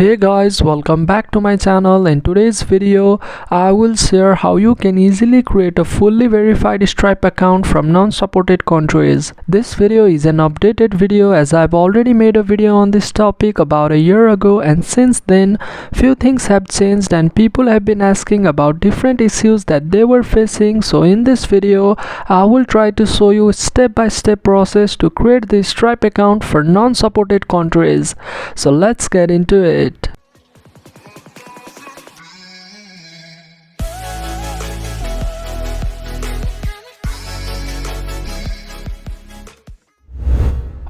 Hey guys, welcome back to my channel. In today's video I will share how you can easily create a fully verified Stripe account from non-supported countries. This video is an updated video as I've already made a video on this topic about a year ago, and since then few things have changed and people have been asking about different issues that they were facing. So in this video I will try to show you step-by-step process to create the Stripe account for non-supported countries. So let's get into it.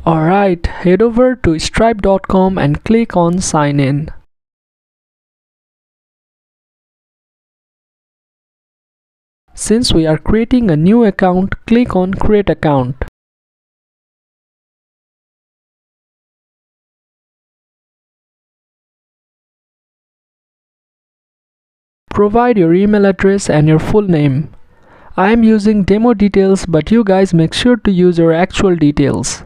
Alright, head over to stripe.com and click on sign in. Since we are creating a new account, click on create account. Provide your email address and your full name. I am using demo details, but you guys make sure to use your actual details.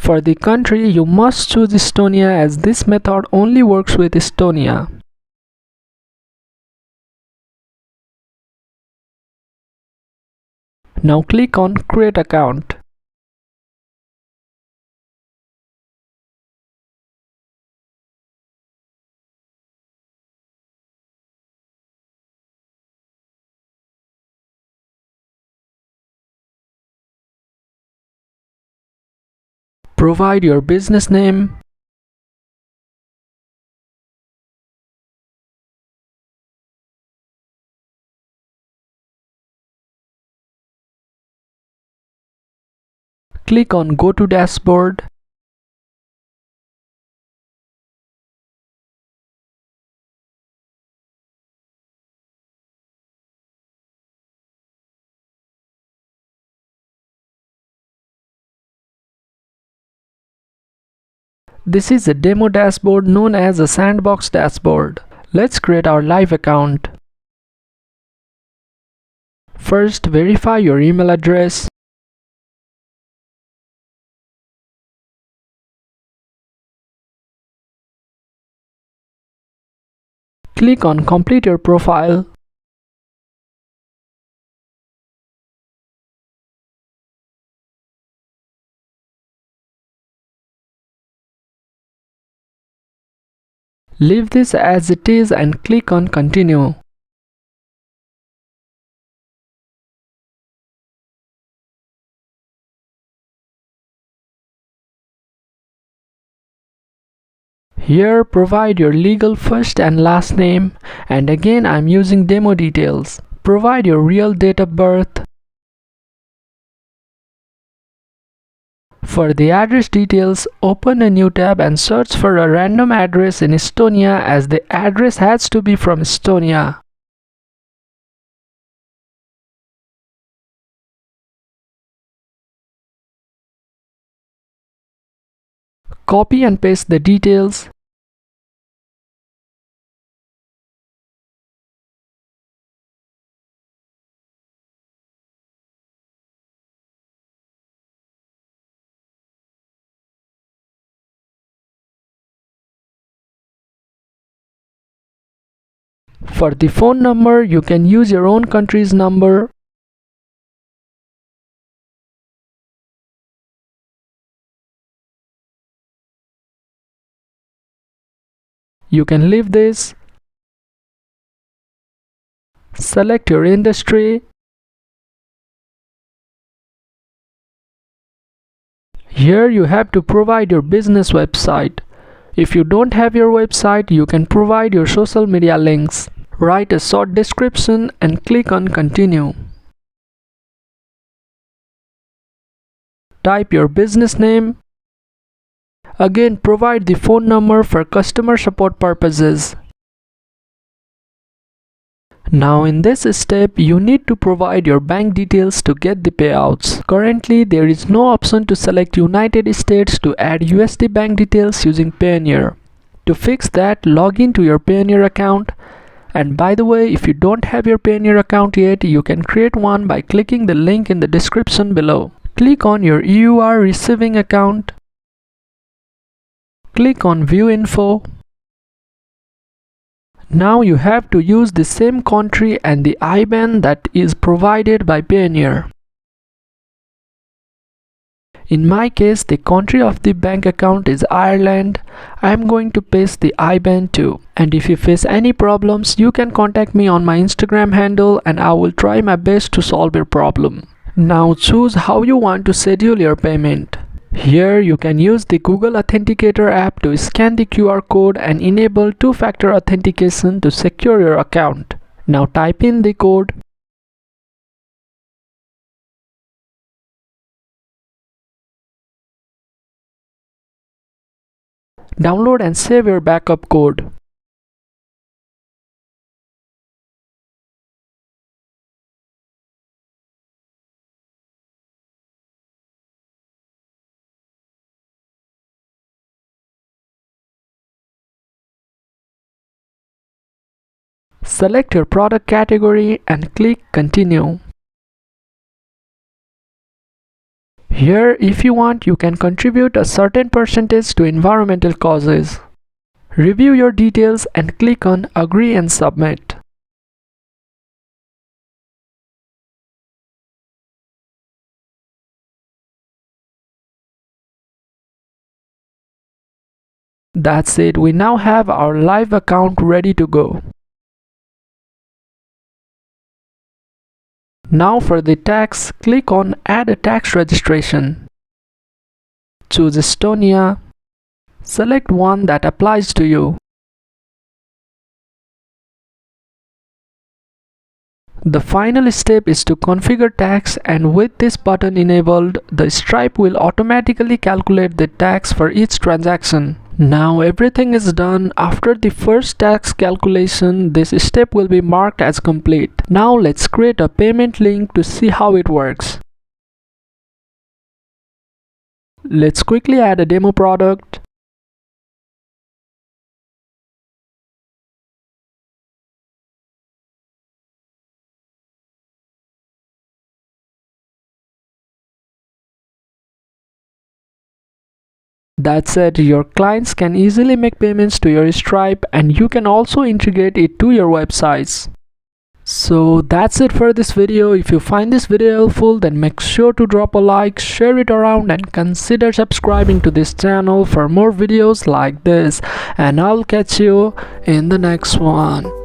For the country, you must choose Estonia as this method only works with Estonia. Now click on create account. Provide your business name. Click on go to dashboard. This is a demo dashboard known as a sandbox dashboard. Let's create our live account. First, verify your email address. Click on complete your profile. Leave this as it is and click on continue. Here provide your legal first and last name, and again I'm using demo details. Provide your real date of birth. For the address details, open a new tab and search for a random address in Estonia, as the address has to be from Estonia. Copy and paste the details. For the phone number, you can use your own country's number. You can leave this. Select your industry. Here you have to provide your business website. If you don't have your website, you can provide your social media links. Write a short description and click on continue. Type your business name. Again, provide the phone number for customer support purposes. Now in this step, you need to provide your bank details to get the payouts. Currently, there is no option to select United States to add USD bank details using Payoneer. To fix that, log in to your Payoneer account. And by the way, if you don't have your Payoneer account yet, you can create one by clicking the link in the description below. Click on your EUR receiving account. Click on View Info. Now you have to use the same country and the IBAN that is provided by Payoneer. In my case, the country of the bank account is Ireland. I am going to paste the IBAN too. And if you face any problems, you can contact me on my Instagram handle and I will try my best to solve your problem. Now choose how you want to schedule your payment. Here you can use the Google Authenticator app to scan the QR code and enable two-factor authentication to secure your account. Now type in the code. Download and save your backup code. Select your product category and click Continue. Here, if you want, you can contribute a certain percentage to environmental causes. Review your details and click on Agree and Submit. That's it, we now have our live account ready to go. Now for the tax, click on Add a tax registration. Choose Estonia. Select one that applies to you. The final step is to configure tax, and with this button enabled, the Stripe will automatically calculate the tax for each transaction. Now everything is done. After the first tax calculation, this step will be marked as complete. Now let's create a payment link to see how it works. Let's quickly add a demo product. That said, your clients can easily make payments to your Stripe, and you can also integrate it to your websites. So that's it for this video. If you find this video helpful, then make sure to drop a like, share it around, and consider subscribing to this channel for more videos like this. And I'll catch you in the next one.